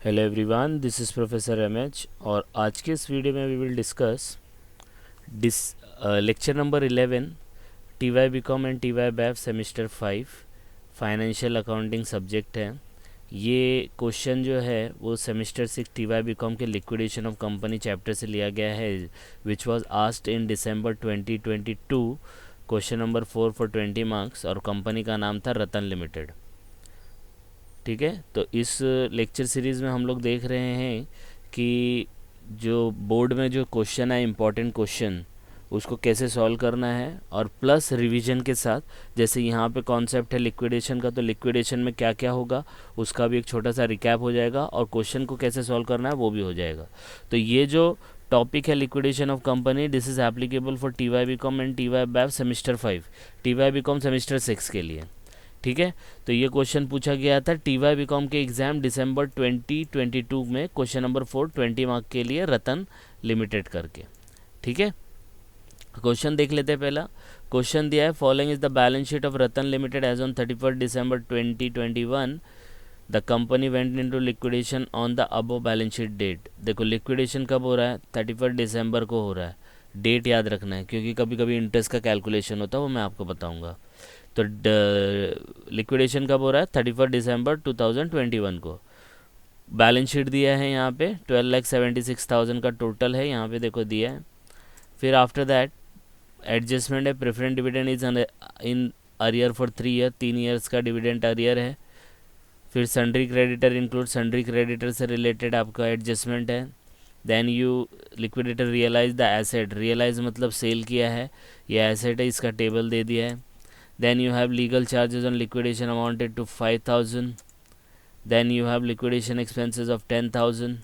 Hello everyone, this is professor M H और आज के इस वीडियो में we will discuss lecture number 11 T Y B com and T Y BAF semester 5 financial accounting subject है। ये question जो है वो semester 6 T Y B com के लिक्विडेशन ऑफ कंपनी चैप्टर से लिया गया है, which was asked in December 2022। Question number 4 for 20 marks और कंपनी का नाम था रतन लिमिटेड। ठीक है, तो इस लेक्चर सीरीज़ में हम लोग देख रहे हैं कि जो बोर्ड में जो क्वेश्चन है, इम्पॉर्टेंट क्वेश्चन, उसको कैसे सॉल्व करना है और प्लस रिवीजन के साथ। जैसे यहाँ पे कॉन्सेप्ट है लिक्विडेशन का, तो लिक्विडेशन में क्या क्या होगा उसका भी एक छोटा सा रिकैप हो जाएगा और क्वेश्चन को कैसे सॉल्व करना है वो भी हो जाएगा। तो ये जो टॉपिक है liquidation of company, this is applicable for T Y B com and T Y BAF semester 5, T Y B com semester 6 के लिए। ठीक है, तो ये क्वेश्चन पूछा गया था टी वाई बी कॉम के एग्ज़ाम दिसंबर 2022 में, क्वेश्चन नंबर 4 20 मार्क के लिए, रतन लिमिटेड करके। ठीक है, क्वेश्चन देख लेते हैं। पहला क्वेश्चन दिया है, following is the balance sheet of Ratan limited as on 31 December 2021। The company went into liquidation on the above balance sheet date. देखो लिक्विडेशन कब हो रहा है, 31 दिसंबर को हो रहा है। डेट याद रखना है क्योंकि कभी कभी इंटरेस्ट का कैलकुलेशन होता है, वो मैं आपको बताऊंगा। तो लिक्विडेशन कब हो रहा है, 31 दिसंबर 2021 को। बैलेंस शीट दिया है यहाँ पे 12,76,000 का टोटल है, यहाँ पे देखो दिया है। फिर आफ्टर दैट एडजस्टमेंट है, preference dividend is in arrear for 3 year, 3 years का डिविडेंड अरियर है। फिर sundry creditor include, sundry creditor से रिलेटेड आपका एडजस्टमेंट है। Then you liquidator realise the asset, realise मतलब सेल किया है, ये एसेट है, इसका टेबल दे दिया है। Then you have legal charges on liquidation amounted to 5,000. Then you have liquidation expenses of 10,000.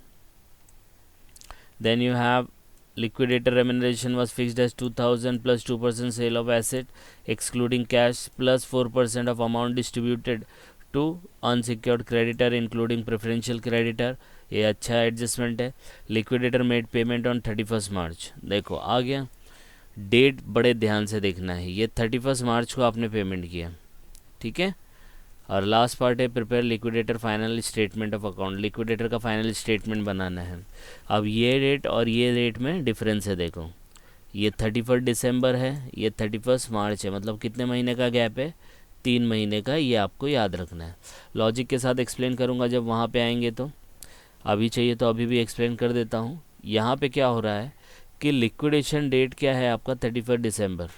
Then you have liquidator remuneration was fixed as 2,000 plus 2% sale of asset excluding cash plus 4% of amount distributed to unsecured creditor including preferential creditor. ये अच्छा adjustment है। Liquidator made payment on 31 मार्च। देखो आ गया, date बड़े ध्यान से देखना है, ये 31 मार्च को आपने पेमेंट किया। ठीक है, और लास्ट पार्ट है prepare liquidator final statement of account, liquidator का फाइनल स्टेटमेंट बनाना है। अब ये डेट और ये डेट में डिफरेंस है, देखो ये 31 दिसंबर है, ये 31 मार्च है, मतलब कितने महीने का गैप है, 3 महीने का, ये आपको याद रखना है। लॉजिक के साथ एक्सप्लेन करूँगा जब वहाँ पे आएंगे, तो अभी चाहिए तो अभी भी एक्सप्लेन कर देता हूँ। यहाँ पे क्या हो रहा है कि लिक्विडेशन डेट क्या है आपका 31 दिसंबर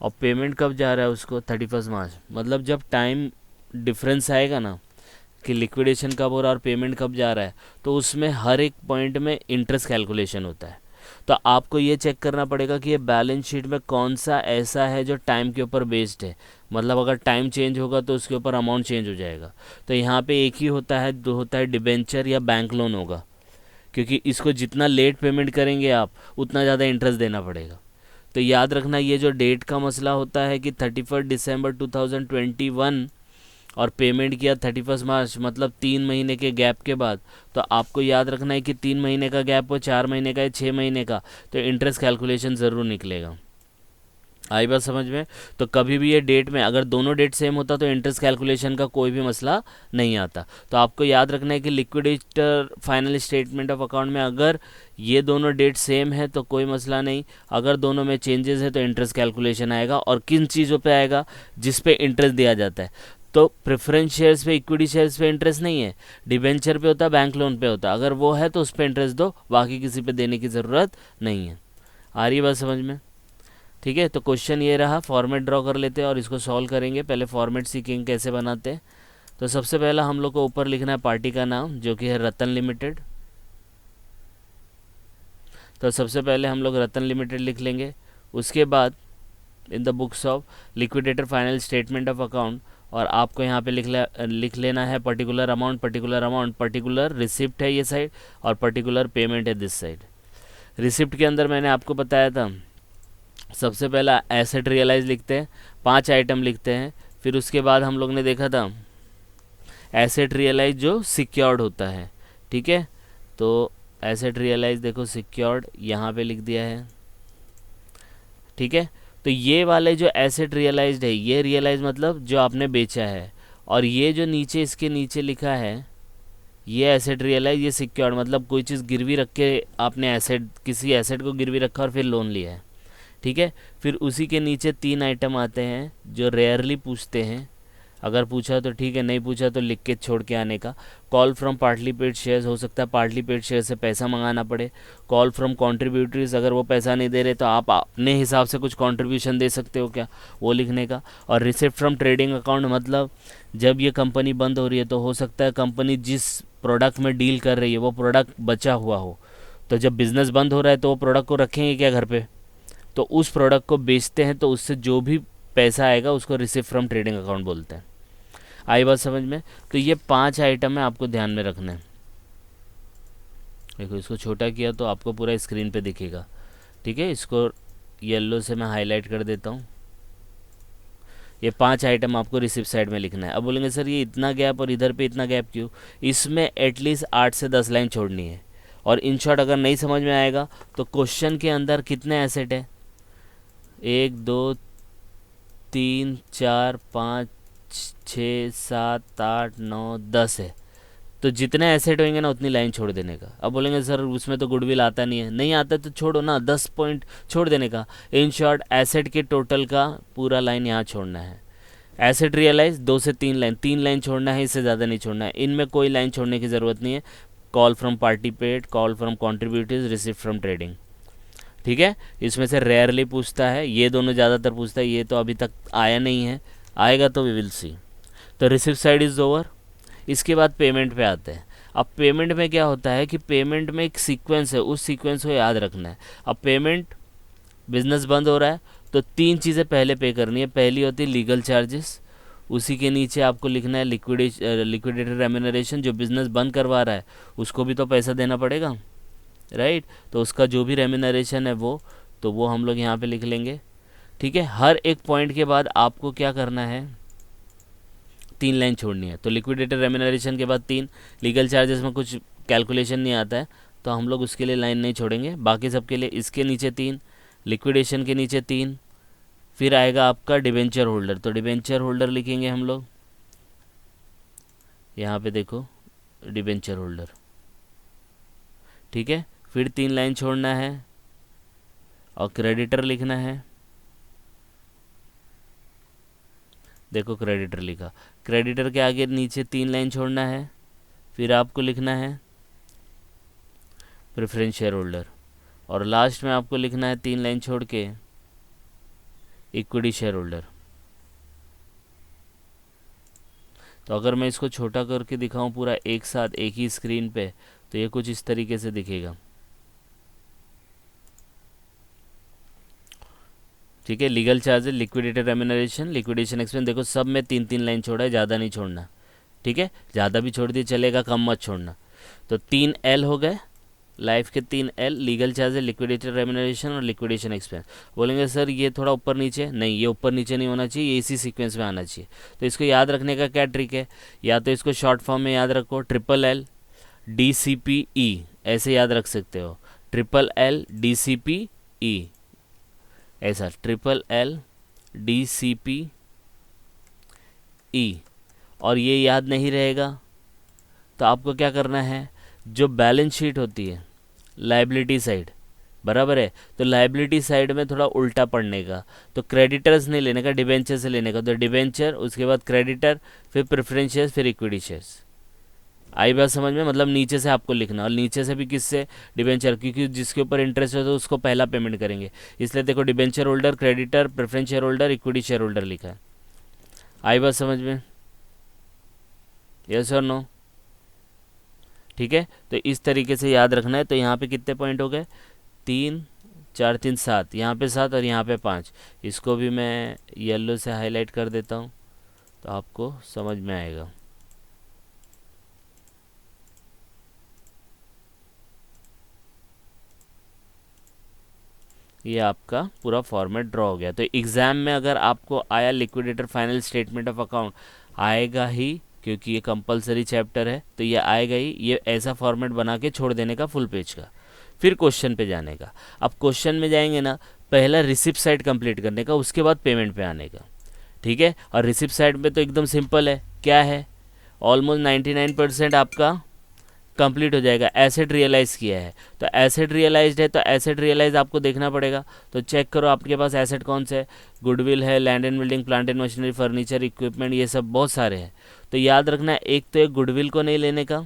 और पेमेंट कब जा रहा है उसको 31 मार्च। मतलब जब टाइम डिफरेंस आएगा ना कि लिक्विडेशन कब हो रहा है और पेमेंट कब जा रहा है, तो उसमें हर एक पॉइंट में इंटरेस्ट कैलकुलेशन होता है। तो आपको ये चेक करना पड़ेगा कि ये बैलेंस शीट में कौन सा ऐसा है जो टाइम के ऊपर बेस्ड है, मतलब अगर टाइम चेंज होगा तो उसके ऊपर अमाउंट चेंज हो जाएगा। तो यहाँ पे एक ही होता है, दो होता है डिबेंचर या बैंक लोन होगा, क्योंकि इसको जितना लेट पेमेंट करेंगे आप उतना ज़्यादा इंटरेस्ट देना पड़ेगा। तो याद रखना ये जो डेट का मसला होता है कि 31 दिसंबर 2021 और पेमेंट किया 31 मार्च, मतलब 3 महीने के गैप के बाद, तो आपको याद रखना है कि 3 महीने का गैप हो, 4 महीने का या 6 महीने का, तो इंटरेस्ट कैलकुलेशन ज़रूर निकलेगा। आई बात समझ में। तो कभी भी ये डेट में अगर दोनों डेट सेम होता तो इंटरेस्ट कैलकुलेशन का कोई भी मसला नहीं आता। तो आपको याद रखना है कि liquidator final statement of account में अगर ये दोनों डेट सेम है तो कोई मसला नहीं, अगर दोनों में चेंजेस है तो इंटरेस्ट कैलकुलेशन आएगा। और किन चीज़ों पे आएगा, जिस पे इंटरेस्ट दिया जाता है। तो प्रेफरेंस शेयर्स पे, इक्विटी शेयर्स पे इंटरेस्ट नहीं है, डिबेंचर पे होता है, बैंक लोन पे होता है, अगर वो है तो उस पर इंटरेस्ट दो, बाकी किसी पे देने की ज़रूरत नहीं है। आ रही है बात समझ में। ठीक है, तो क्वेश्चन ये रहा, फॉर्मेट ड्रॉ कर लेते हैं और इसको सॉल्व करेंगे। पहले फॉर्मेट सीखेंगे कैसे बनाते हैं। तो सबसे पहला हम लोग को ऊपर लिखना है पार्टी का नाम, जो कि है रतन लिमिटेड। तो सबसे पहले हम लोग रतन लिमिटेड लिख लेंगे। उसके बाद in the books of liquidator final statement of account, और आपको यहाँ पे लिख लेना है particular amount, particular amount, particular receipt है ये साइड और पर्टिकुलर पेमेंट है दिस साइड। रिसिप्ट के अंदर मैंने आपको बताया था सबसे पहला एसेट रियलाइज लिखते हैं, 5 आइटम लिखते हैं। फिर उसके बाद हम लोग ने देखा था एसेट रियलाइज जो सिक्योर्ड होता है। ठीक है, तो एसेट रियलाइज देखो सिक्योर्ड यहाँ पे लिख दिया है। ठीक है, तो ये वाले जो एसेट रियलाइज्ड है, ये रियलाइज मतलब जो आपने बेचा है, और ये जो नीचे इसके नीचे लिखा है ये एसेट रियलाइज, ये सिक्योर्ड, मतलब कोई चीज़ गिरवी रख के आपने एसेट, किसी एसेट को गिरवी रखा और फिर लोन लिया है, ठीक है। फिर उसी के नीचे 3 आइटम आते हैं जो रेयरली पूछते हैं, अगर पूछा तो ठीक है, नहीं पूछा तो लिख के छोड़ के आने का। Call from partly paid shares, हो सकता है पार्टली पेड शेयर से पैसा मंगाना पड़े। कॉल फ्रॉम कॉन्ट्रीब्यूटरीज, अगर वो पैसा नहीं दे रहे तो आप अपने हिसाब से कुछ कॉन्ट्रीब्यूशन दे सकते हो क्या, वो लिखने का। और रिसिप्ट फ्रॉम ट्रेडिंग अकाउंट, मतलब जब ये कंपनी बंद हो रही है तो हो सकता है कंपनी जिस प्रोडक्ट में डील कर रही है वो प्रोडक्ट बचा हुआ हो, तो जब बिज़नेस बंद हो रहा है तो वो प्रोडक्ट को रखेंगे क्या घर पे, तो उस प्रोडक्ट को बेचते हैं, तो उससे जो भी पैसा आएगा उसको रिसिप्ट फ्रॉम ट्रेडिंग अकाउंट बोलते हैं। आई बात समझ में? तो ये 5 आइटम है, आपको ध्यान में रखना है। देखो इसको छोटा किया तो आपको पूरा स्क्रीन पे दिखेगा, ठीक है। इसको येलो से मैं हाईलाइट कर देता हूँ। ये 5 आइटम आपको रिसिप्ट साइड में लिखना है। अब बोलेंगे सर ये इतना गैप और इधर पे इतना गैप क्यों, इसमें एटलीस्ट 8 से 10 लाइन छोड़नी है। और इन शॉर्ट अगर नहीं समझ में आएगा तो क्वेश्चन के अंदर कितने एसेट है, 1 2 3 4 5 6 7 8 9 10 है, तो जितने एसेट होंगे ना उतनी लाइन छोड़ देने का। अब बोलेंगे सर उसमें तो गुडविल आता नहीं है, नहीं आता तो छोड़ो ना, 10 पॉइंट छोड़ देने का। इन शॉर्ट एसेट के टोटल का पूरा लाइन यहाँ छोड़ना है। एसेट रियलाइज 2 से 3 लाइन, 3 लाइन छोड़ना है, इससे ज़्यादा नहीं छोड़ना है। इनमें कोई लाइन छोड़ने की ज़रूरत नहीं है। Call from party paid, call from contributors, receipt from trading, ठीक है। इसमें से रेयरली पूछता है, ये दोनों ज़्यादातर पूछता है, ये तो अभी तक आया नहीं है, आएगा तो वी विल सी। तो रिसिप्ट साइड इज़ ओवर। इसके बाद पेमेंट पे आते हैं। अब पेमेंट में क्या होता है कि पेमेंट में एक सीक्वेंस है, उस सीक्वेंस को याद रखना है। अब पेमेंट, बिजनेस बंद हो रहा है तो 3 चीज़ें पहले पे करनी है। पहली होती है लीगल चार्जेस, उसी के नीचे आपको लिखना है लिक्विडेटर रेम्यूनरेशन, जो बिज़नेस बंद करवा रहा है उसको भी तो पैसा देना पड़ेगा, राइट। तो उसका जो भी रेम्यूनरेशन है वो, तो वो हम लोग यहाँ पे लिख लेंगे, ठीक है। हर एक पॉइंट के बाद आपको क्या करना है, 3 लाइन छोड़नी है। तो लिक्विडेटर रेम्यूनरेशन के बाद 3, लीगल चार्जेस में कुछ कैलकुलेशन नहीं आता है तो हम लोग उसके लिए लाइन नहीं छोड़ेंगे, बाकी सब के लिए इसके नीचे 3, लिक्विडेशन के नीचे 3। फिर आएगा आपका डिबेंचर होल्डर, तो डिबेंचर होल्डर लिखेंगे हम लोग, यहाँ पे देखो डिबेंचर होल्डर, ठीक है। फिर 3 लाइन छोड़ना है और क्रेडिटर लिखना है, देखो क्रेडिटर लिखा। क्रेडिटर के आगे नीचे 3 लाइन छोड़ना है, फिर आपको लिखना है प्रेफरेंस शेयर होल्डर, और लास्ट में आपको लिखना है 3 लाइन छोड़ के इक्विटी शेयर होल्डर। तो अगर मैं इसको छोटा करके दिखाऊं पूरा एक साथ एक ही स्क्रीन पे, तो ये कुछ इस तरीके से दिखेगा, ठीक है। Legal charges, liquidator remuneration, liquidation expense, देखो सब में 3-3 लाइन छोड़ा है, ज़्यादा नहीं छोड़ना, ठीक है। ज़्यादा भी छोड़ दिए चलेगा, कम मत छोड़ना। तो 3 एल हो गए, लाइफ के 3 L, legal charges, liquidator remuneration और लिक्विडेशन एक्सपेंस। बोलेंगे सर ये थोड़ा ऊपर नीचे, नहीं ये ऊपर नीचे नहीं होना चाहिए, ये इसी सीक्वेंस में आना चाहिए। तो इसको याद रखने का क्या ट्रिक है, या तो इसको शॉर्ट फॉर्म में याद रखो, LLDCPE, ऐसे याद रख सकते हो, LLDCPE, ऐसा LLDCPE। और ये याद नहीं रहेगा तो आपको क्या करना है, जो बैलेंस शीट होती है लायबिलिटी साइड, बराबर है, तो लायबिलिटी साइड में थोड़ा उल्टा पढ़ने का, तो क्रेडिटर्स नहीं लेने का, डिबेंचर से लेने का। तो डिबेंचर, उसके बाद क्रेडिटर, फिर प्रेफरेंस शेयर्स, फिर इक्विटी शेयर्स। आई बात समझ में? मतलब नीचे से आपको लिखना, और नीचे से भी किससे, डिबेंचर, क्योंकि जिसके ऊपर इंटरेस्ट है तो उसको पहला पेमेंट करेंगे, इसलिए देखो debenture holder, creditor, preference share holder, equity share holder लिखा है। आई बात समझ में? यस और नो? ठीक है, तो इस तरीके से याद रखना है। तो यहाँ पे कितने पॉइंट हो गए, 3 4 3 7, यहाँ पे 7 और यहाँ पे 5। इसको भी मैं येलो से हाईलाइट कर देता हूँ तो आपको समझ में आएगा। ये आपका पूरा फॉर्मेट ड्रॉ हो गया। तो एग्ज़ाम में अगर आपको आया liquidator final statement of account, आएगा ही, क्योंकि ये कंपलसरी चैप्टर है तो ये आएगा ही। ये ऐसा फॉर्मेट बना के छोड़ देने का फुल पेज का, फिर क्वेश्चन पे जाने का। अब क्वेश्चन में जाएंगे ना, पहला रिसिप्ट साइड कंप्लीट करने का, उसके बाद पेमेंट पे आने का, ठीक है। और रिसिप्ट साइड में तो एकदम सिंपल है, क्या है, ऑलमोस्ट 99% आपका कंप्लीट हो जाएगा। एसेट रियलाइज़ किया है तो एसेट रियलाइज्ड है, तो एसेट रियलाइज आपको देखना पड़ेगा। तो चेक करो आपके पास एसेट कौन से है, गुडविल है, land and building, plant and machinery, furniture, equipment, ये सब बहुत सारे हैं। तो याद रखना, एक तो एक गुडविल को नहीं लेने का,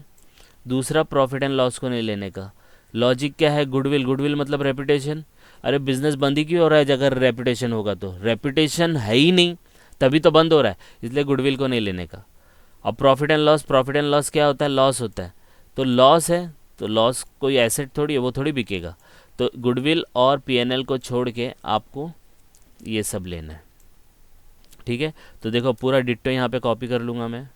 दूसरा प्रॉफिट एंड लॉस को नहीं लेने का। लॉजिक क्या है, गुडविल, गुडविल मतलब रेपुटेशन। अरे बिजनेस बंद ही क्यों हो रहा है अगर रेपुटेशन होगा तो, रेपुटेशन है ही नहीं तभी तो बंद हो रहा है, इसलिए गुडविल को नहीं लेने का। अब profit and loss, profit and loss क्या होता है, लॉस होता है। तो लॉस है तो लॉस कोई एसेट थोड़ी है, वो थोड़ी बिकेगा। तो गुडविल और पीएनएल को छोड़ के आपको ये सब लेना है, ठीक है। तो देखो पूरा डिट्टो यहाँ पे कॉपी कर लूँगा मैं,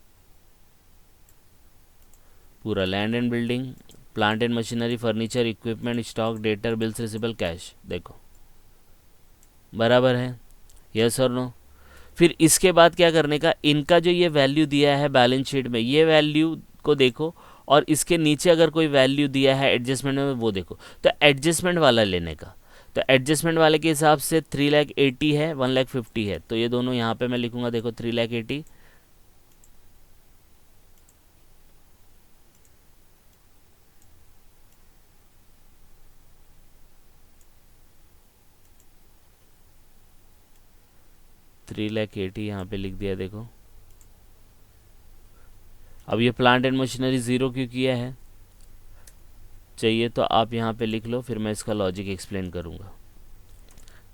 पूरा land and building, plant and machinery, furniture, equipment, stock, debtor, bills receivable, cash, देखो बराबर है, यस और नो। फिर इसके बाद क्या करने का, इनका जो ये वैल्यू दिया है बैलेंस शीट में, ये वैल्यू को देखो, और इसके नीचे अगर कोई वैल्यू दिया है एडजस्टमेंट में वो देखो। तो एडजस्टमेंट वाला लेने का, तो एडजस्टमेंट वाले के हिसाब से 3,80,000 है, 1,50,000 है, तो ये दोनों यहाँ पे मैं लिखूंगा, देखो 3,80,000 3,80,000 यहाँ पे लिख दिया, देखो। अब ये प्लांट एंड मशीनरी ज़ीरो क्यों किया है, चाहिए तो आप यहाँ पे लिख लो, फिर मैं इसका लॉजिक एक्सप्लेन करूँगा,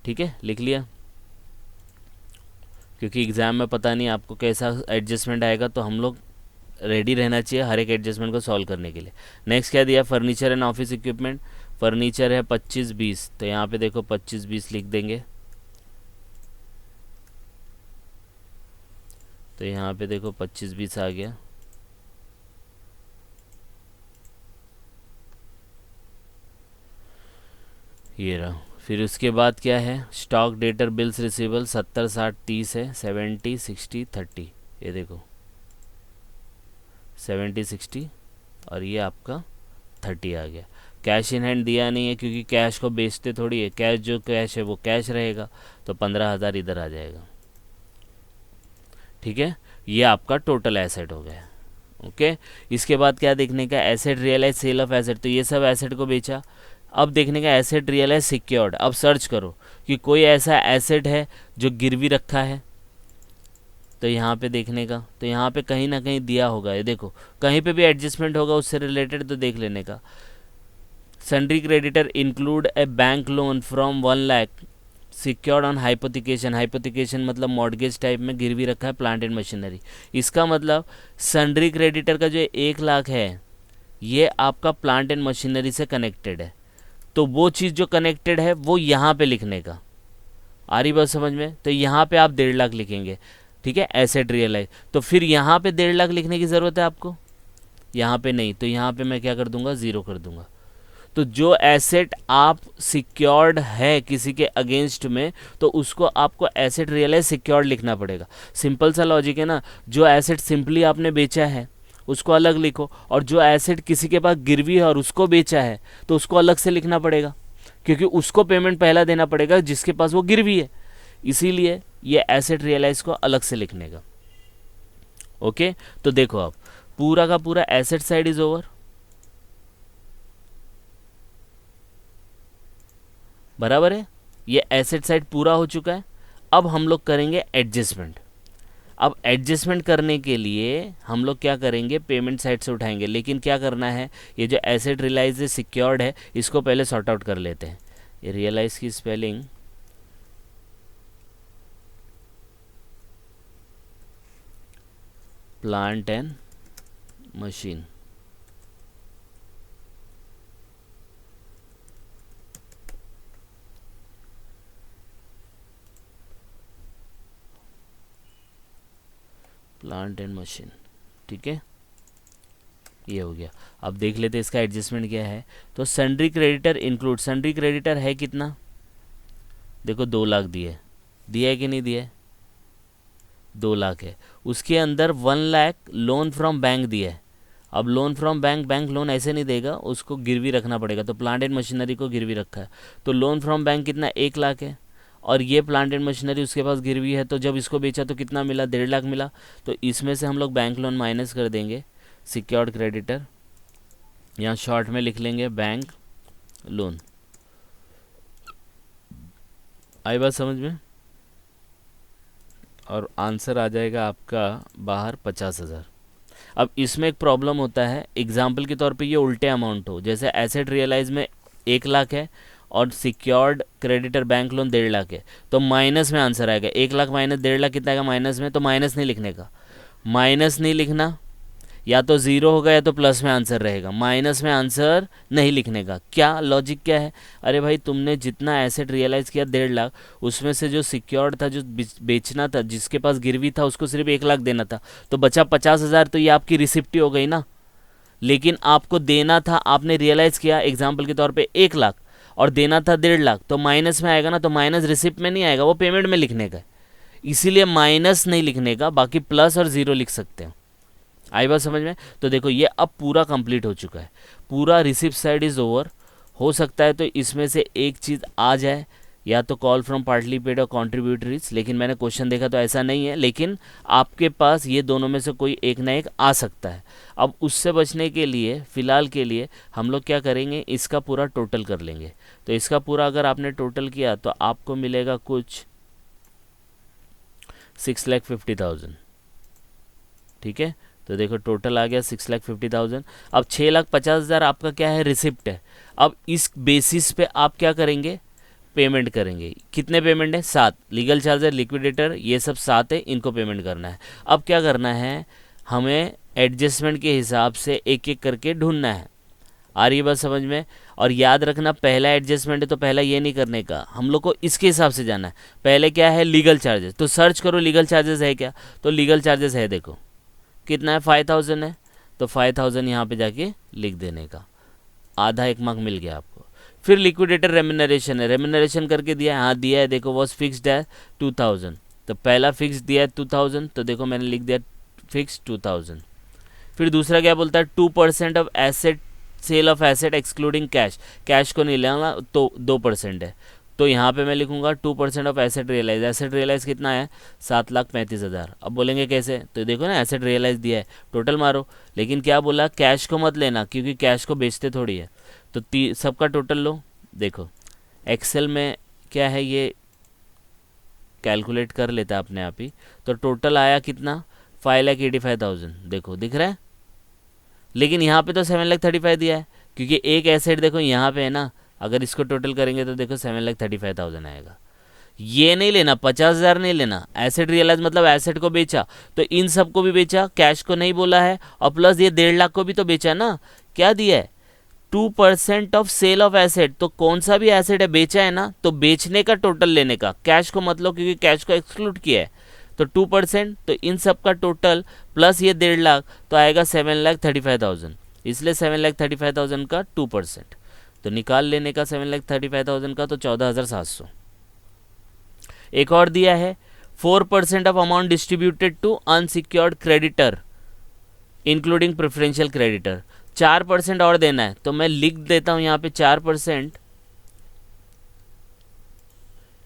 ठीक है। लिख लिया, क्योंकि एग्ज़ाम में पता नहीं आपको कैसा एडजस्टमेंट आएगा, तो हम लोग रेडी रहना चाहिए हर एक एडजस्टमेंट को सॉल्व करने के लिए। नेक्स्ट क्या दिया, furniture and office equipment, furniture है 25-20, तो यहाँ पे देखो 25-20 लिख देंगे। तो यहाँ पे देखो 25-20 आ गया। ये रहा। फिर उसके बाद क्या है, स्टॉक, डेटर, बिल्स रिसीवेबल 70-60-30 है, 70-60-30, ये देखो 70-60 और ये आपका 30 आ गया। कैश इन हैंड दिया नहीं है क्योंकि कैश को बेचते थोड़ी है, कैश जो कैश है वो कैश रहेगा, तो 15,000 इधर आ जाएगा, ठीक है। ये आपका टोटल एसेट हो गया, ओके। इसके बाद क्या देखने का, asset realise, sale of asset, तो ये सब एसेट को बेचा। अब देखने का एसेट रियलाइज सिक्योर्ड, अब सर्च करो कि कोई ऐसा एसेट है जो गिरवी रखा है, तो यहाँ पे देखने का, तो यहाँ पे कहीं ना कहीं दिया होगा, ये देखो कहीं पे भी एडजस्टमेंट होगा उससे रिलेटेड, तो देख लेने का। Sundry creditor include A bank loan from 1 lakh secured on hypothecation, hypothecation मतलब मॉर्गेज टाइप में गिरवी रखा है प्लांट एंड मशीनरी। इसका मतलब सन्ड्री क्रेडिटर का जो 1 लाख है ये आपका प्लांट एंड मशीनरी से कनेक्टेड है, तो वो चीज़ जो कनेक्टेड है वो यहाँ पे लिखने का, आ रही बात समझ में। तो यहाँ पे आप 1.5 लाख लिखेंगे, ठीक है, एसेट रियलाइज। तो फिर यहाँ पे 1.5 लाख लिखने की ज़रूरत है आपको, यहाँ पे नहीं, तो यहाँ पे मैं क्या कर दूंगा, 0 कर दूंगा। तो जो एसेट आप सिक्योर्ड है किसी के अगेंस्ट में, तो उसको आपको एसेट रियलाइज सिक्योर्ड लिखना पड़ेगा। सिंपल सा लॉजिक है ना, जो एसेट सिंपली आपने बेचा है उसको अलग लिखो, और जो एसेट किसी के पास गिरवी है और उसको बेचा है तो उसको अलग से लिखना पड़ेगा, क्योंकि उसको पेमेंट पहला देना पड़ेगा जिसके पास वो गिरवी है, इसीलिए ये एसेट रियलाइज को अलग से लिखने का, ओके। तो देखो अब पूरा का पूरा एसेट साइड इज ओवर, बराबर है, ये एसेट साइड पूरा हो चुका है। अब हम लोग करेंगे एडजस्टमेंट। अब एडजस्टमेंट करने के लिए हम लोग क्या करेंगे, पेमेंट साइड से उठाएंगे, लेकिन क्या करना है, ये जो एसेट रियलाइज सिक्योर्ड है इसको पहले सॉर्ट आउट कर लेते हैं। ये रियलाइज की spelling plant and machine, plant and machine, ठीक है, ये हो गया। अब देख लेते हैं इसका एडजस्टमेंट क्या है। तो sundry creditor include, sundry creditor है कितना, देखो 2 लाख दिया है कि नहीं दिया है, 2 लाख है। उसके अंदर 1 लाख लोन फ्रॉम बैंक दिया है। अब loan from bank, bank loan ऐसे नहीं देगा, उसको गिरवी रखना पड़ेगा, तो प्लांट एंड मशीनरी को गिरवी रखा है, तो लोन फ्रॉम बैंक कितना, 1 लाख है, और ये प्लांट एंड मशीनरी उसके पास गिरवी है, तो जब इसको बेचा तो कितना मिला, 1.5 लाख मिला। तो इसमें से हम लोग बैंक लोन माइनस कर देंगे, सिक्योर्ड क्रेडिटर यहाँ शॉर्ट में लिख लेंगे बैंक लोन। आई बात समझ में? और आंसर आ जाएगा आपका बाहर 50,000। अब इसमें एक प्रॉब्लम होता है, एग्जाम्पल के तौर पे ये उल्टे अमाउंट हो, जैसे एसेट रियलाइज में 1 लाख है और secured creditor bank loan 1.5 lakh है, तो माइनस में आंसर आएगा। 1 लाख माइनस 1.5 लाख कितना आएगा माइनस में, तो माइनस नहीं लिखने का, माइनस नहीं लिखना, या तो ज़ीरो होगा या तो प्लस में आंसर रहेगा, माइनस में आंसर नहीं लिखने का। क्या लॉजिक क्या है? अरे भाई तुमने जितना एसेट रियलाइज़ किया 1.5 लाख, उसमें से जो सिक्योर्ड था, जो बेचना था, जिसके पास गिरवी था, उसको सिर्फ 1 लाख देना था, तो बचा 50,000, तो ये आपकी रिसिप्ट ही हो गई ना। लेकिन आपको देना था, आपने रियलाइज़ किया एग्जाम्पल के तौर पर 1 लाख और देना था 1.5 लाख, तो माइनस में आएगा ना, तो माइनस रिसिप्ट में नहीं आएगा, वो पेमेंट में लिखने का है, इसीलिए माइनस नहीं लिखने का, बाकी प्लस और ज़ीरो लिख सकते हैं। आई बात समझ में? तो देखो ये अब पूरा कंप्लीट हो चुका है, पूरा रिसिप्ट साइड इज़ ओवर। हो सकता है तो इसमें से एक चीज़ आ जाए, या तो कॉल फ्रॉम पार्टली पेड और कॉन्ट्रीब्यूटरीज, लेकिन मैंने क्वेश्चन देखा तो ऐसा नहीं है, लेकिन आपके पास ये दोनों में से कोई एक ना एक आ सकता है। अब उससे बचने के लिए फ़िलहाल के लिए हम लोग क्या करेंगे, इसका पूरा टोटल कर लेंगे। तो इसका पूरा अगर आपने टोटल किया तो आपको मिलेगा कुछ 6,50,000। ठीक है, तो देखो टोटल आ गया 6,50,000। अब 6,50,000 आपका क्या है, रिसिप्ट है। अब इस बेसिस पे आप क्या करेंगे, पेमेंट करेंगे। कितने पेमेंट है? 7। लीगल चार्जर, लिक्विडेटर, ये सब 7 है, इनको पेमेंट करना है। अब क्या करना है, हमें एडजस्टमेंट के हिसाब से एक एक करके ढूंढना है। आ रही है बात समझ में? और याद रखना, पहला एडजस्टमेंट है तो पहला ये नहीं करने का, हम लोग को इसके हिसाब से जाना है। पहले क्या है, लीगल चार्जेस, तो सर्च करो लीगल चार्जेस है क्या, तो लीगल चार्जेस है, देखो कितना है, 5,000 है, तो 5,000 यहाँ पे जाके लिख देने का, आधा 1 मार्क मिल गया आपको। फिर लिक्विडेटर रेम्यूनरेशन है, रेम्यूनरेशन करके दिया है, हाँ दिया है, देखो वॉज फिक्स्ड है 2,000, तो पहला फिक्स दिया है 2,000, तो देखो मैंने लिख दिया फिक्स 2,000। फिर दूसरा क्या बोलता है, 2% of asset, sale of asset excluding cash, cash को नहीं लेना तो 2% है, तो यहाँ पे मैं लिखूंगा 2% of asset realise. Asset realise कितना है, 7,35,000। अब बोलेंगे कैसे, तो देखो ना एसेट रियलाइज दिया है, टोटल मारो, लेकिन क्या बोला, कैश को मत लेना, क्योंकि कैश को बेचते थोड़ी है, तो सबका टोटल लो। देखो एक्सेल में क्या है, ये कैलकुलेट कर लेता है अपने आप ही, तो टोटल आया कितना, 5,85,000, देखो दिख रहा है। लेकिन यहाँ पे तो 7,35,000 दिया है, क्योंकि एक एसेट देखो यहाँ पे है ना, अगर इसको टोटल करेंगे तो देखो 7,35,000 आएगा। ये नहीं लेना, 50,000 नहीं लेना, एसेट रियलाइज मतलब एसेट को बेचा, तो इन सब को भी बेचा, कैश को नहीं बोला है, और प्लस ये 1.5 लाख को भी तो बेचा ना। क्या दिया है, 2% ऑफ सेल ऑफ एसेट, तो कौन सा भी एसेट है बेचा है ना, तो बेचने का टोटल लेने का, कैश को मतलब, क्योंकि कैश को एक्सक्लूड किया है, तो 2%, तो इन सब का टोटल प्लस ये 1.5 लाख, तो आएगा 7,35,000, इसलिए 7,35,000 का 2%, तो निकाल लेने का 7,35,000 का, तो 14,700। एक और दिया है 4% of amount distributed to unsecured creditor including preferential creditor, 4% और देना है, तो मैं लिख देता हूं यहाँ पे 4%।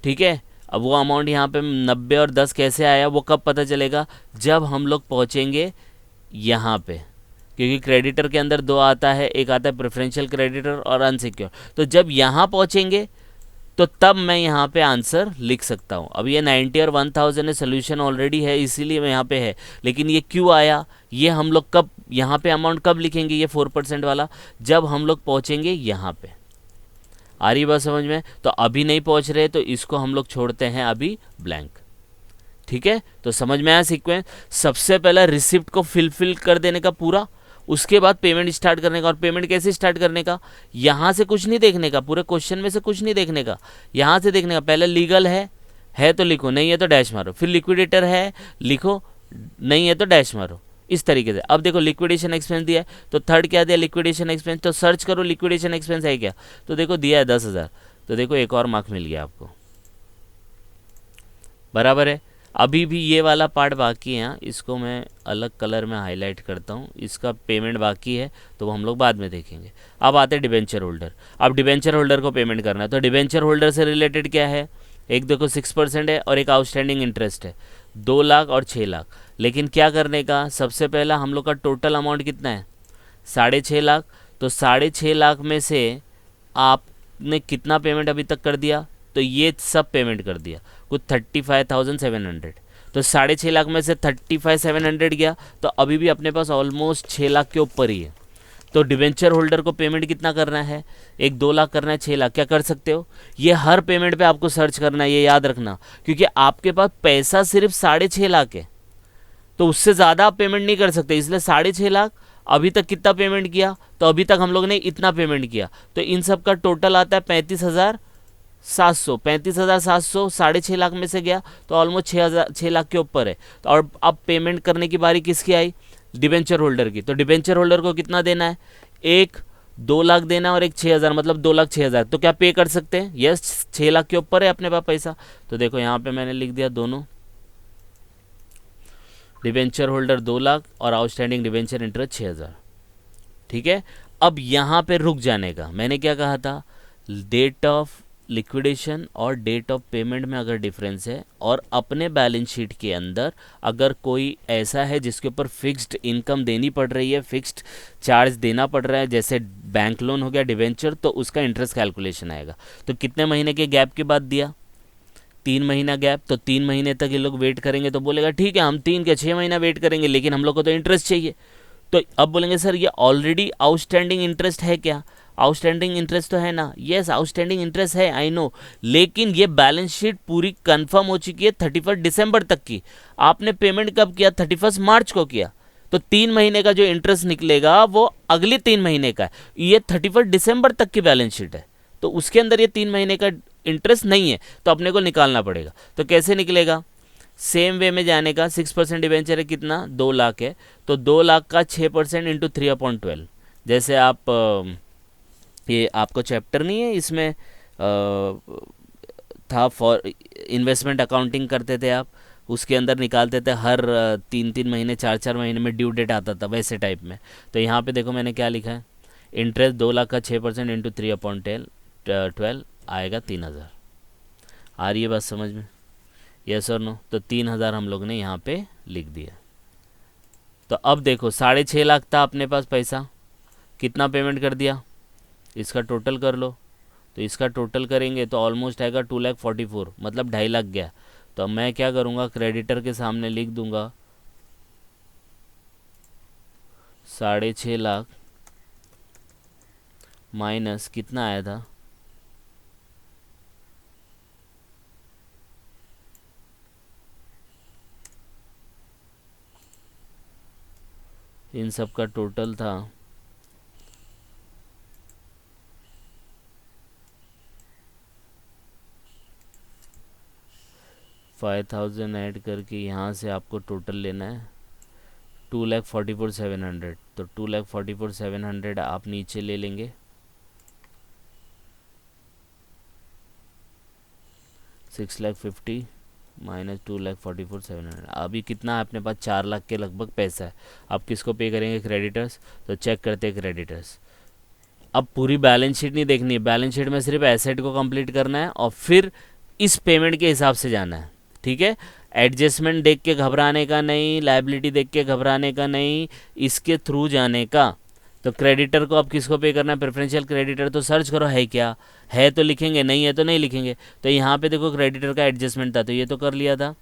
ठीक है, अब वो अमाउंट यहाँ पे 90 और 10 कैसे आया, वो कब पता चलेगा, जब हम लोग पहुँचेंगे यहाँ पे, क्योंकि क्रेडिटर के अंदर 2 आता है, एक आता है प्रेफरेंशियल क्रेडिटर और अनसिक्योर, तो जब यहाँ पहुँचेंगे तो तब मैं यहाँ पे आंसर लिख सकता हूँ। अब ये 90 और 1,000 है, सोल्यूशन ऑलरेडी है, इसीलिए मैं यहाँ पे है, लेकिन ये क्यों आया, ये हम लोग कब यहाँ पे अमाउंट कब लिखेंगे, ये 4% वाला, जब हम लोग पहुँचेंगे यहाँ पे। आ रही बात समझ में? तो अभी नहीं पहुँच रहे, तो इसको हम लोग छोड़ते हैं अभी ब्लैंक। ठीक है, तो समझ में आया सीक्वेंस। सबसे पहला रिसिप्ट को फिल कर देने का पूरा, उसके बाद पेमेंट स्टार्ट करने का। और पेमेंट कैसे स्टार्ट करने का, यहाँ से कुछ नहीं देखने का, पूरे क्वेश्चन में से कुछ नहीं देखने का, यहाँ से देखने का। पहले लीगल है तो लिखो, नहीं है तो डैश मारो, फिर लिक्विडेटर है लिखो, नहीं है तो डैश मारो, इस तरीके से। अब देखो लिक्विडेशन एक्सपेंस दिया है, तो थर्ड क्या दिया, लिक्विडेशन एक्सपेंस, तो सर्च करो लिक्विडेशन एक्सपेंस है क्या, तो देखो दिया है 10,000, तो देखो एक और मार्क मिल गया आपको, बराबर है। अभी भी ये वाला पार्ट बाकी है, इसको मैं अलग कलर में हाईलाइट करता हूँ, इसका पेमेंट बाकी है, तो वो हम लोग बाद में देखेंगे। अब आते हैं डिबेंचर होल्डर। अब डिबेंचर होल्डर को पेमेंट करना है, तो डिबेंचर होल्डर से रिलेटेड क्या है, एक देखो 6% है और एक आउटस्टैंडिंग इंटरेस्ट है, 2 लाख और 6 लाख। लेकिन क्या करने का, सबसे पहला हम लोग का टोटल अमाउंट कितना है, 6.5 लाख, तो 6.5 लाख में से आपने कितना पेमेंट अभी तक कर दिया, तो ये सब पेमेंट कर दिया कुछ 35,700। तो 6.5 लाख में से 35,700 गया, तो अभी भी अपने पास ऑलमोस्ट 6 लाख के ऊपर ही है। तो डिवेंचर होल्डर को पेमेंट कितना करना है, एक 2 लाख करना है, 6 लाख। क्या कर सकते हो, ये हर पेमेंट पे आपको सर्च करना है, ये याद रखना, क्योंकि आपके पास पैसा सिर्फ 6.5 लाख है, तो उससे ज़्यादा आप पेमेंट नहीं कर सकते। इसलिए 6.5 लाख, अभी तक कितना पेमेंट किया, तो अभी तक हम लोग ने इतना पेमेंट किया, तो इन सब का टोटल आता है 35,700। 35,700 6.5 लाख में से गया, तो ऑलमोस्ट 6 लाख के ऊपर है। तो और अब पेमेंट करने की बारी किसकी आई, डिबेंचर होल्डर की। तो डिबेंचर होल्डर को कितना देना है, एक 2 लाख देना है और एक 6,000, मतलब 2,06,000। तो क्या पे कर सकते हैं, यस 6 लाख के ऊपर है अपने पास पैसा। तो देखो यहाँ पे मैंने लिख दिया दोनों, डिबेंचर होल्डर 2 लाख और आउटस्टैंडिंग डिबेंचर इंटरेस्ट 6,000। ठीक है, अब यहाँ पे रुक जाने का, मैंने क्या कहा था, डेट ऑफ लिक्विडेशन और डेट ऑफ पेमेंट में अगर डिफरेंस है, और अपने बैलेंस शीट के अंदर अगर कोई ऐसा है जिसके ऊपर फिक्स्ड इनकम देनी पड़ रही है, फिक्स्ड चार्ज देना पड़ रहा है, जैसे बैंक लोन हो गया, डिवेंचर, तो उसका इंटरेस्ट कैलकुलेशन आएगा। तो कितने महीने के गैप के बाद दिया, 3 महीना गैप, तो 3 महीने तक ये लोग वेट करेंगे, तो बोलेगा ठीक है हम 3 के 6 महीना वेट करेंगे, लेकिन हम लोग को तो इंटरेस्ट चाहिए। तो अब बोलेंगे सर ये ऑलरेडी आउटस्टैंडिंग इंटरेस्ट है क्या, आउटस्टैंडिंग इंटरेस्ट तो है ना, यस आउटस्टैंडिंग इंटरेस्ट है, आई नो, लेकिन ये बैलेंस शीट पूरी कंफर्म हो चुकी है 31 दिसंबर तक की। आपने पेमेंट कब किया, 31 मार्च को किया, तो 3 महीने का जो इंटरेस्ट निकलेगा वो अगले 3 महीने का है। ये 31 दिसंबर तक की बैलेंस शीट है, तो उसके अंदर ये 3 महीने का इंटरेस्ट नहीं है, तो अपने को निकालना पड़ेगा। तो कैसे निकलेगा, सेम वे में जाने का, 6% डिवेंचर है कितना, 2 लाख है, तो 2 लाख का 6% इंटू 3/12। जैसे आप ये आपको चैप्टर नहीं है इसमें था फॉर इन्वेस्टमेंट अकाउंटिंग करते थे आप, उसके अंदर निकालते थे हर 3 3 महीने 4 4 महीने में ड्यू डेट आता था, वैसे टाइप में। तो यहाँ पे देखो मैंने क्या लिखा है, इंटरेस्ट 2 लाख का 6% इंटू 3/12 आएगा 3,000। आ रही है बात समझ में, यस और नो। तो 3,000 हम लोग ने यहाँ पे लिख दिया। तो अब देखो 6.5 लाख था अपने पास पैसा, कितना पेमेंट कर दिया, इसका टोटल कर लो। तो इसका टोटल करेंगे तो ऑलमोस्ट आएगा 2,44,000, मतलब 2.5 लाख गया। तो अब मैं क्या करूँगा, क्रेडिटर के सामने लिख दूंगा 6.5 लाख माइनस कितना आया था, इन सब का टोटल था 5,000 ऐड करके यहाँ से आपको टोटल लेना है 2,44,700। तो 2,44,700 आप नीचे ले लेंगे, 6,50,000 माइनस 2,44,700। अभी कितना है अपने पास, 4 लाख के लगभग पैसा है। अब किसको पे करेंगे, क्रेडिटर्स। तो चेक करते हैं क्रेडिटर्स। अब पूरी बैलेंस शीट नहीं देखनी है, बैलेंस शीट में सिर्फ एसेट को कंप्लीट करना है और फिर इस पेमेंट के हिसाब से जाना है। ठीक है, एडजस्टमेंट देख के घबराने का नहीं, लायबिलिटी देख के घबराने का नहीं, इसके थ्रू जाने का। तो क्रेडिटर को अब किसको पे करना है, प्रेफरेंशियल क्रेडिटर। तो सर्च करो है क्या, है तो लिखेंगे, नहीं है तो नहीं लिखेंगे। तो यहाँ पे देखो क्रेडिटर का एडजस्टमेंट था, तो ये तो कर लिया था।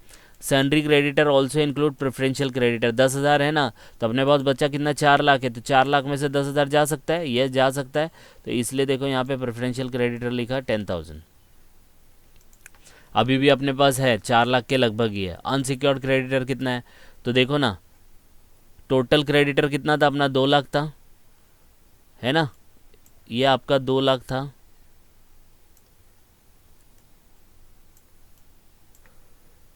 Salary creditor also include preferential creditor, 10,000 है ना, तो अपने पास बच्चा कितना, 4 लाख है, तो 4 लाख में से 10,000 जा सकता है, ये जा सकता है। तो इसलिए देखो यहाँ पे प्रेफरेंशियल क्रेडिटर लिखा 10,000। अभी भी अपने पास है 4 लाख के लगभग ही है। अनसिक्योर्ड क्रेडिटर कितना है, तो देखो ना, टोटल क्रेडिटर कितना था अपना, 2 लाख था, है ना, ये आपका 2 लाख था।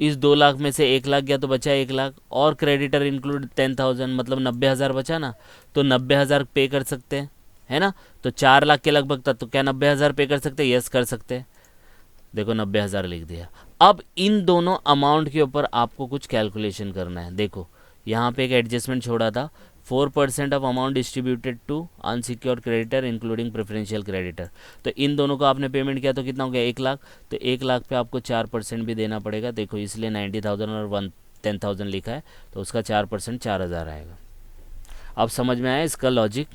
इस 2 लाख में से 1 लाख गया तो बचा 1 लाख, और क्रेडिटर इंक्लूड 10,000, मतलब 90,000 बचा ना। तो 90,000 पे कर सकते हैं, है ना। तो 4 लाख के लगभग था, तो क्या 90,000 पे कर सकते हैं, यस कर सकते हैं। देखो 90,000 लिख दिया। अब इन दोनों अमाउंट के ऊपर आपको कुछ कैलकुलेशन करना है। देखो यहाँ पे एक एडजस्टमेंट छोड़ा था, 4% of amount distributed to unsecured creditor including preferential creditor. तो इन दोनों को आपने पेमेंट किया तो कितना हो गया, 1 लाख। तो 1 लाख पे आपको 4% भी देना पड़ेगा। देखो इसलिए 90,000 और 10,000 लिखा है, तो उसका 4% 4,000 आएगा। अब समझ में आया इसका लॉजिक।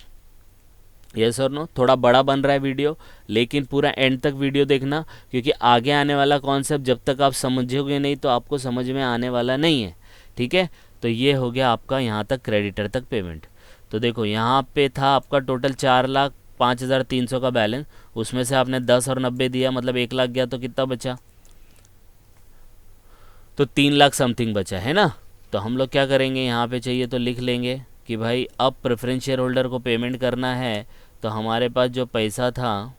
यस और नो, थोड़ा बड़ा बन रहा है वीडियो, लेकिन पूरा एंड तक वीडियो देखना, क्योंकि आगे आने वाला कॉन्सेप्ट जब तक आप समझोगे नहीं तो आपको समझ में आने वाला नहीं है। ठीक है, तो ये हो गया आपका यहाँ तक क्रेडिटर तक पेमेंट। तो देखो यहाँ पे था आपका टोटल 4,05,300 का बैलेंस, उसमें से आपने 10 और 90 दिया, मतलब 1 लाख गया, तो कितना बचा? तो 3 लाख समथिंग बचा है ना। तो हम लोग क्या करेंगे, यहाँ पे चाहिए तो लिख लेंगे कि भाई अब प्रेफरेंस शेयर होल्डर को पेमेंट करना है, तो हमारे पास जो पैसा था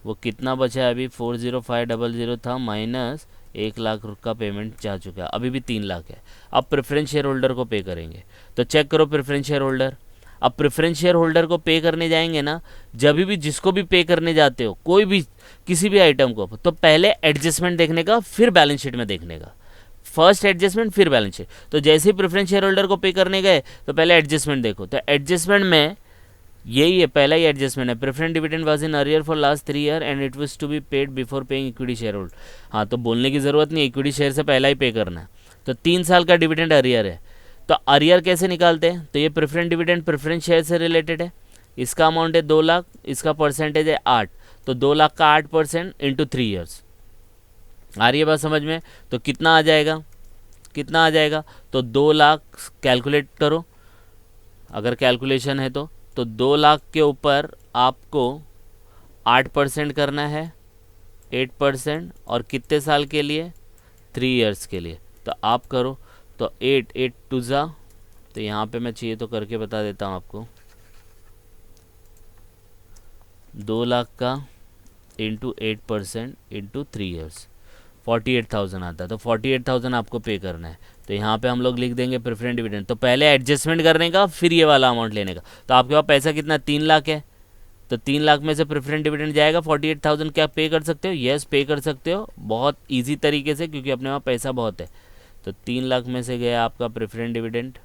वो कितना बचा है अभी, 40500 था, माइनस 1 लाख का पेमेंट जा चुका है, अभी भी 3 लाख है। अब प्रेफरेंस शेयर होल्डर को पे करेंगे, तो चेक करो प्रेफरेंस शेयर होल्डर। अब प्रेफरेंस शेयर होल्डर को पे करने जाएंगे ना, जब भी जिसको भी पे करने जाते हो कोई भी किसी भी आइटम को, तो पहले एडजस्टमेंट देखने का, फिर बैलेंस शीट में देखने का। फर्स्ट एडजस्टमेंट फिर बैलेंस शीट। तो जैसे ही प्रेफरेंस शेयर होल्डर को पे करने गए तो पहले एडजस्टमेंट देखो, तो एडजस्टमेंट में यही है, पहला ही एडजस्टमेंट है, preference dividend was in arrear for last 3 year and it was to be paid before paying equity share hold. हाँ, तो बोलने की ज़रूरत नहीं, इक्विटी शेयर से पहला ही पे करना है। तो 3 साल का डिविडेंड अरियर है, तो अरियर कैसे निकालते हैं, तो ये प्रेफरेंस डिविडेंड प्रेफरेंस शेयर से रिलेटेड है, इसका अमाउंट है 2 लाख, इसका परसेंटेज है 8, तो 2 लाख का 8% इंटू 3 ईयर्स। आ रही है बात समझ में? तो कितना आ जाएगा, कितना आ जाएगा, तो 2 लाख कैलकुलेट करो अगर कैलकुलेशन है तो 2 लाख के ऊपर आपको 8% करना है, 8%, और कितने साल के लिए, 3 ईयर्स के लिए। तो आप करो, तो 8 टू ज़ा, तो यहाँ पे मैं चाहिए तो करके बता देता हूँ आपको, 2 लाख का इंटू 8% इंटू 3 ईयर्स 48,000 आता है, तो 48,000 आपको पे करना है। तो यहाँ पे हम लोग लिख देंगे प्रेफरेंस डिविडेंड, तो पहले एडजस्टमेंट करने का, फिर ये वाला अमाउंट लेने का। तो आपके पास पैसा कितना, 3 लाख है, तो 3 लाख में से प्रेफरेंस डिविडेंड जाएगा 48,000। क्या पे कर सकते हो? यस, पे कर सकते हो, बहुत ईजी तरीके से, क्योंकि अपने पास पैसा बहुत है। तो 3 लाख में से गया आपका प्रेफरेंस डिविडेंड,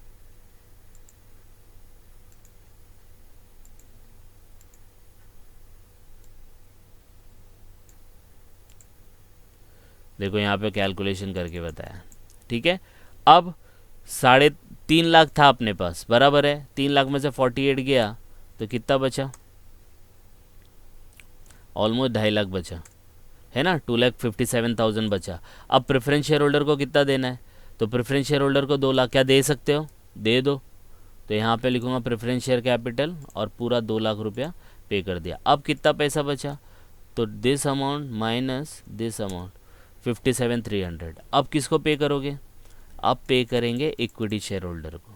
देखो यहाँ पे कैलकुलेशन करके बताया। ठीक है, अब 3.5 लाख था अपने पास, बराबर है, 3 लाख में से 48 गया तो कितना बचा, ऑलमोस्ट 2.5 लाख बचा है ना, 2,57,000 बचा। अब प्रेफरेंस शेयर होल्डर को कितना देना है, तो प्रेफरेंस शेयर होल्डर को 2 लाख, क्या दे सकते हो, दे दो। तो यहाँ पे लिखूँगा प्रेफरेंस शेयर कैपिटल और पूरा 2 लाख रुपया पे कर दिया। अब कितना पैसा बचा, तो this amount minus this amount 57,300। अब किसको पे करोगे, अब पे करेंगे इक्विटी शेयर होल्डर को।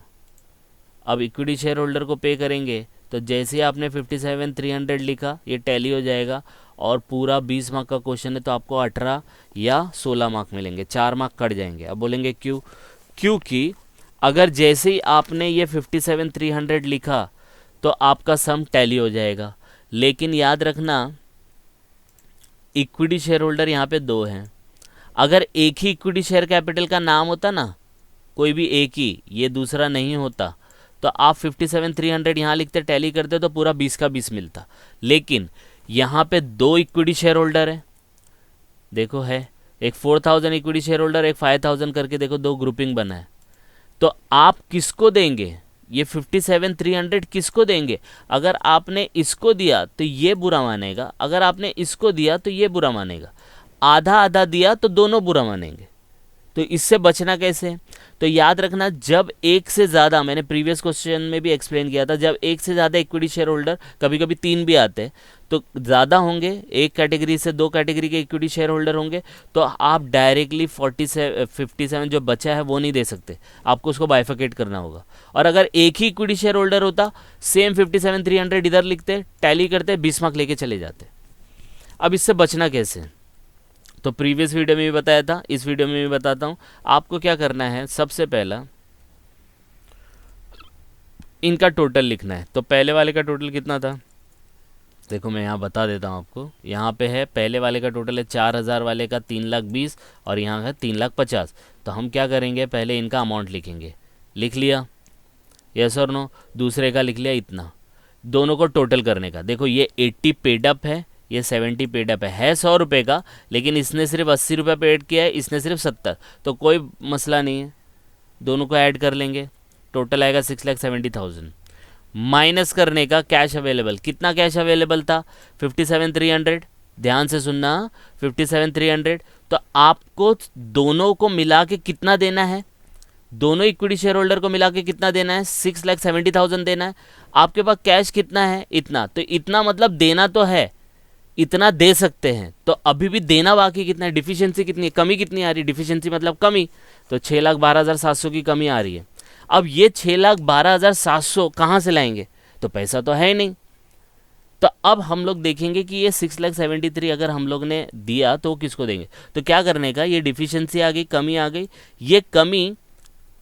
अब इक्विटी शेयर होल्डर को पे करेंगे तो जैसे ही आपने 57,300 लिखा, ये टैली हो जाएगा, और पूरा 20 मार्क का क्वेश्चन है तो आपको 18 या 16 मार्क मिलेंगे, 4 मार्क कट जाएंगे। अब बोलेंगे क्यों, क्योंकि अगर जैसे ही आपने ये 57,300 लिखा तो आपका सम टैली हो जाएगा, लेकिन याद रखना इक्विटी शेयर होल्डर यहाँ पे 2 हैं। अगर एक ही इक्विटी शेयर कैपिटल का नाम होता ना, कोई भी एक ही, ये दूसरा नहीं होता, तो आप 57,300 यहाँ लिखते, टैली करते तो पूरा 20 का 20 मिलता। लेकिन यहाँ पे 2 इक्विटी शेयर होल्डर है, देखो है, एक 4,000 इक्विटी शेयर होल्डर, एक 5,000 करके, देखो 2 ग्रुपिंग बना है। तो आप किसको देंगे, ये 57,300 किसको देंगे? अगर आपने इसको दिया तो ये बुरा मानेगा, अगर आपने इसको दिया तो ये बुरा मानेगा, आधा आधा दिया तो दोनों बुरा मानेंगे। तो इससे बचना कैसे, तो याद रखना, जब एक से ज़्यादा, मैंने प्रीवियस क्वेश्चन में भी एक्सप्लेन किया था, जब एक से ज़्यादा इक्विटी शेयर होल्डर, कभी कभी 3 भी आते हैं, तो ज़्यादा होंगे, एक कैटेगरी से 2 कैटेगरी के इक्विटी शेयर होल्डर होंगे, तो आप डायरेक्टली 57 जो बचा है वो नहीं दे सकते, आपको उसको बाइफिकेट करना होगा। और अगर एक ही इक्विटी शेयर होल्डर होता, सेम 57,300 इधर लिखते, टैली करते, 20 मार्क लेके चले जाते। अब इससे बचना कैसे, तो प्रीवियस वीडियो में भी बताया था, इस वीडियो में भी बताता हूँ। आपको क्या करना है, सबसे पहला इनका टोटल लिखना है। तो पहले वाले का टोटल कितना था, देखो मैं यहाँ बता देता हूँ आपको, यहाँ पे है पहले वाले का टोटल है 4,000 वाले का 3,20,000 और यहाँ है 3,50,000। तो हम क्या करेंगे, पहले इनका अमाउंट लिखेंगे, लिख लिया, यस और नो, दूसरे का लिख लिया इतना, दोनों को टोटल करने का। देखो ये 80 पेड अप है, ये 70 पेड अप है 100 रुपये का, लेकिन इसने सिर्फ 80 रुपये पेड किया है, इसने सिर्फ 70, तो कोई मसला नहीं है, दोनों को ऐड कर लेंगे, टोटल आएगा 6,70,000 माइनस करने का कैश अवेलेबल, कितना कैश अवेलेबल था 57,300, ध्यान से सुनना 57,300। तो आपको दोनों को मिला के कितना देना है, दोनों इक्विटी शेयर होल्डर को मिला के कितना देना है, 6,70,000 देना है। आपके पास कैश कितना है, इतना, तो इतना मतलब देना तो है, इतना दे सकते हैं, तो अभी भी देना बाकी कितना है, डिफिशियंसी कितनी है, कमी कितनी आ रही है, डिफिशियंसी मतलब कमी, तो 6,12,700 की कमी आ रही है। अब ये 6,12,700 कहाँ से लाएंगे, तो पैसा तो है ही नहीं। तो अब हम लोग देखेंगे कि ये 6,73,000 अगर हम लोग ने दिया तो किसको देंगे, तो क्या करने का, ये डिफिशियंसी आ गई, कमी आ गई, ये कमी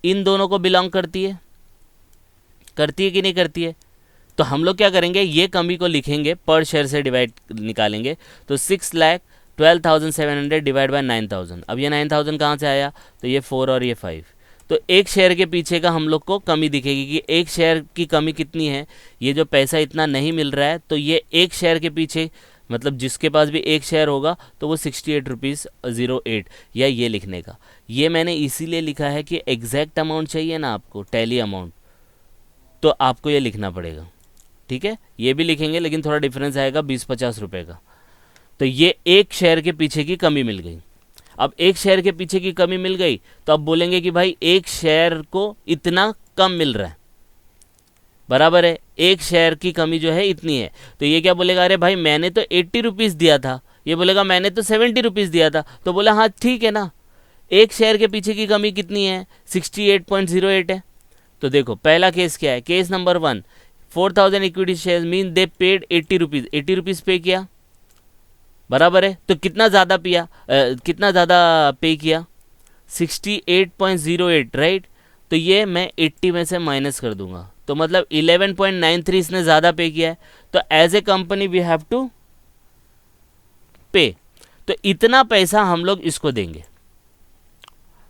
इन दोनों को बिलोंग करती है, करती है कि नहीं करती है। तो हम लोग क्या करेंगे, ये कमी को लिखेंगे, पर शेयर से डिवाइड निकालेंगे, तो 6,12,700 डिवाइड बाय 9,000। अब ये 9,000 कहाँ से आया, तो ये 4 और ये 5, तो एक शेयर के पीछे का हम लोग को कमी दिखेगी कि एक शेयर की कमी कितनी है, ये जो पैसा इतना नहीं मिल रहा है, तो ये एक शेयर के पीछे, मतलब जिसके पास भी एक शेयर होगा तो वो 68.08 या ये लिखने का। ये मैंने इसीलिए लिखा है कि एग्जैक्ट अमाउंट चाहिए ना आपको, टैली अमाउंट, तो आपको ये लिखना पड़ेगा, ठीक है। ये भी लिखेंगे लेकिन थोड़ा डिफरेंस आएगा 20-50 रुपए का। तो ये एक शेयर के पीछे की कमी मिल गई। अब एक शेयर के पीछे की कमी मिल गई तो अब बोलेंगे कि भाई एक शेयर को इतना कम मिल रहा है, बराबर है, एक शेयर की कमी जो है इतनी है। तो ये क्या बोलेगा, अरे भाई मैंने तो 80 रुपीज़ दिया था, ये बोलेगा मैंने तो 70 रुपीज़ दिया था, तो बोला हाँ ठीक है ना, एक शेयर के पीछे की कमी कितनी है, 68.08 है। तो देखो पहला केस क्या है, case number 1, 4,000 equity share mean they paid 80 rupees, 80 rupees पे किया, बराबर है। तो कितना ज़्यादा पिया, कितना ज़्यादा पे किया, 68.08, राइट। तो ये मैं 80 में से माइनस कर दूंगा, तो मतलब 11.93 इसने ज़्यादा पे किया है, तो as a company we have to pay, तो इतना पैसा हम लोग इसको देंगे।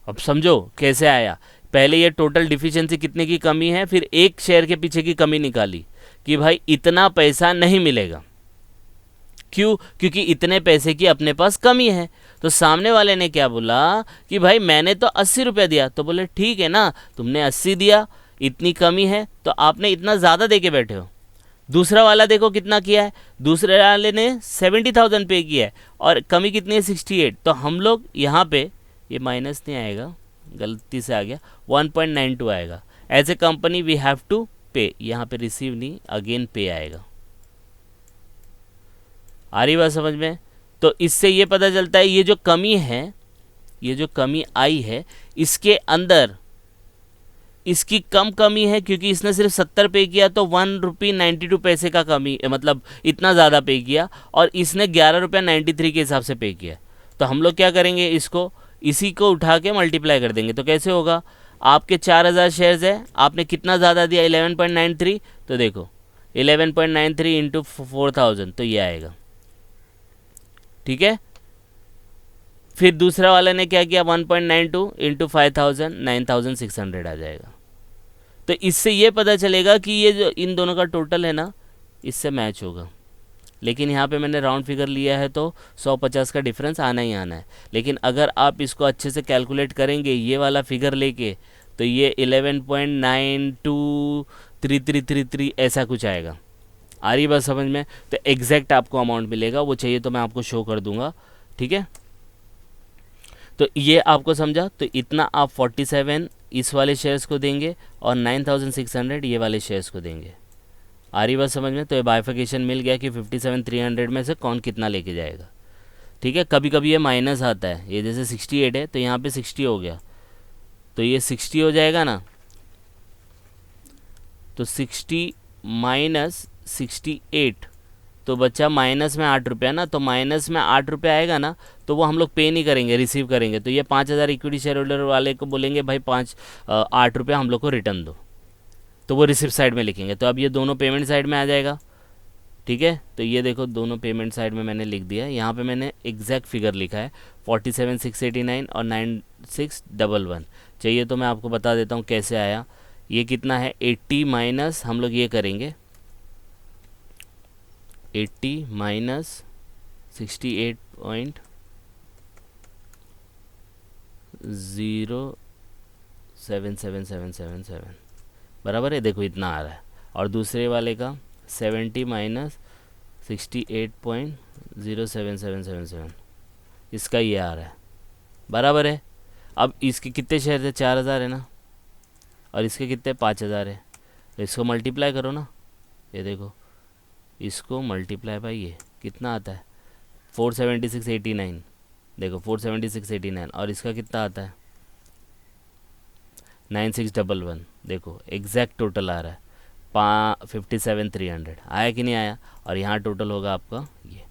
अब समझो कैसे आया, पहले ये टोटल डिफिशियंसी कितने की कमी है, फिर एक शेयर के पीछे की कमी निकाली कि भाई इतना पैसा नहीं मिलेगा, क्यों, क्योंकि इतने पैसे की अपने पास कमी है। तो सामने वाले ने क्या बोला कि भाई मैंने तो 80 रुपया दिया, तो बोले ठीक है ना, तुमने 80 दिया, इतनी कमी है तो आपने इतना ज़्यादा दे के बैठे हो। दूसरा वाला देखो कितना किया है, दूसरे वाले ने 70,000 पे किया है और कमी कितनी है 68। तो हम लोग यहाँ पे, ये माइनस नहीं आएगा, गलती से आ गया, 1.92 आएगा। As a company we have to pay, यहाँ पे रिसीव नहीं, अगेन पे आएगा। आ रही बात समझ में। तो इससे ये पता चलता है ये जो कमी है, ये जो कमी आई है इसके अंदर इसकी कम कमी है, क्योंकि इसने सिर्फ 70 पे किया तो 1 रुपी 92 पैसे का कमी, मतलब इतना ज़्यादा पे किया, और इसने 11 रुपया 93 के हिसाब से पे किया। तो हम लोग क्या करेंगे, इसको इसी को उठा के मल्टीप्लाई कर देंगे। तो कैसे होगा, आपके 4,000 शेयर्स है, आपने कितना ज़्यादा दिया 11.93, तो देखो 11.93 इंटू 4,000, तो ये आएगा, ठीक है। फिर दूसरा वाला ने क्या किया, 1.92 इंटू 5,000, 9,600 आ जाएगा। तो इससे ये पता चलेगा कि ये जो इन दोनों का टोटल है ना, इससे मैच होगा। लेकिन यहाँ पे मैंने राउंड फिगर लिया है तो 150 का डिफरेंस आना ही आना है। लेकिन अगर आप इसको अच्छे से कैलकुलेट करेंगे ये वाला फिगर लेके, तो ये 11.923333 ऐसा कुछ आएगा। आ रही बात समझ में। तो एग्जैक्ट आपको अमाउंट मिलेगा, वो चाहिए तो मैं आपको शो कर दूंगा, ठीक है। तो ये आपको समझा, तो इतना आप 47 इस वाले शेयर्स को देंगे और 9,600 ये वाले शेयर्स को देंगे। आ रही बात समझ में। तो ये बाइफिकेशन मिल गया कि 57,300 में से कौन कितना लेके जाएगा, ठीक है। कभी कभी ये माइनस आता है, ये जैसे 68 है तो यहाँ पे 60 हो गया, तो ये 60 हो जाएगा ना, तो 60 माइनस 68, तो बच्चा माइनस में 8 रुपया ना, तो माइनस में 8 रुपया आएगा ना, तो वो हम लोग पे नहीं करेंगे, रिसीव करेंगे। तो ये 5,000 इक्विटी शेयर होल्डर वाले को बोलेंगे भाई 8 रुपया हम लोग को रिटर्न दो, तो वो रिसिप्ट साइड में लिखेंगे। तो अब ये दोनों पेमेंट साइड में आ जाएगा, ठीक है। तो ये देखो दोनों पेमेंट साइड में मैंने लिख दिया, यहाँ पे मैंने एग्जैक्ट फिगर लिखा है 47,689 और 9,611। चाहिए तो मैं आपको बता देता हूँ कैसे आया। ये कितना है 80 माइनस, हम लोग ये करेंगे 80 माइनस 68.077777 बराबर है। देखो इतना आ रहा है, और दूसरे वाले का 70 माइनस 68.07777, इसका ये आ रहा है, बराबर है। अब इसके कितने शेयर थे, 4000 है ना, और इसके कितने 5000 है, तो इसको मल्टीप्लाई करो ना, ये देखो इसको मल्टीप्लाई बाई ये कितना आता है 47689, देखो 47689, और इसका कितना आता है 9611, देखो एग्जैक्ट टोटल आ रहा है 57,300 आया कि नहीं आया, और यहाँ टोटल होगा आपका ये।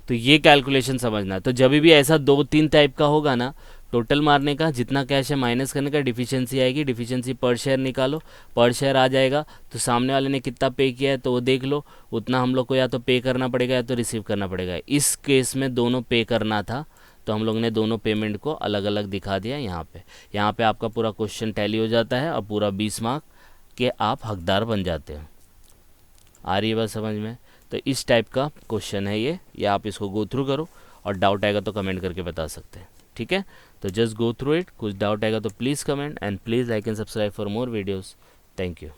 तो ये कैलकुलेशन समझना। तो जब भी ऐसा 2-3 टाइप का होगा ना, टोटल मारने का, जितना कैश है माइनस करने का, डिफिशिएंसी आएगी, डिफिशिएंसी पर शेयर निकालो, पर शेयर आ जाएगा, तो सामने वाले ने कितना पे किया है तो वो देख लो, उतना हम लोग को या तो पे करना पड़ेगा या तो रिसीव करना पड़ेगा। इस केस में दोनों पे करना था, तो हम लोग ने दोनों पेमेंट को अलग अलग दिखा दिया यहाँ पे। यहाँ पे आपका पूरा क्वेश्चन टैली हो जाता है और पूरा 20 मार्क के आप हकदार बन जाते हो। आ रही है बात समझ में? तो इस टाइप का क्वेश्चन है ये आप इसको गो थ्रू करो, और डाउट आएगा तो कमेंट करके बता सकते हैं, ठीक है? तो जस्ट गो थ्रू इट, कुछ डाउट आएगा तो please comment, and please like and subscribe for more videos. Thank you.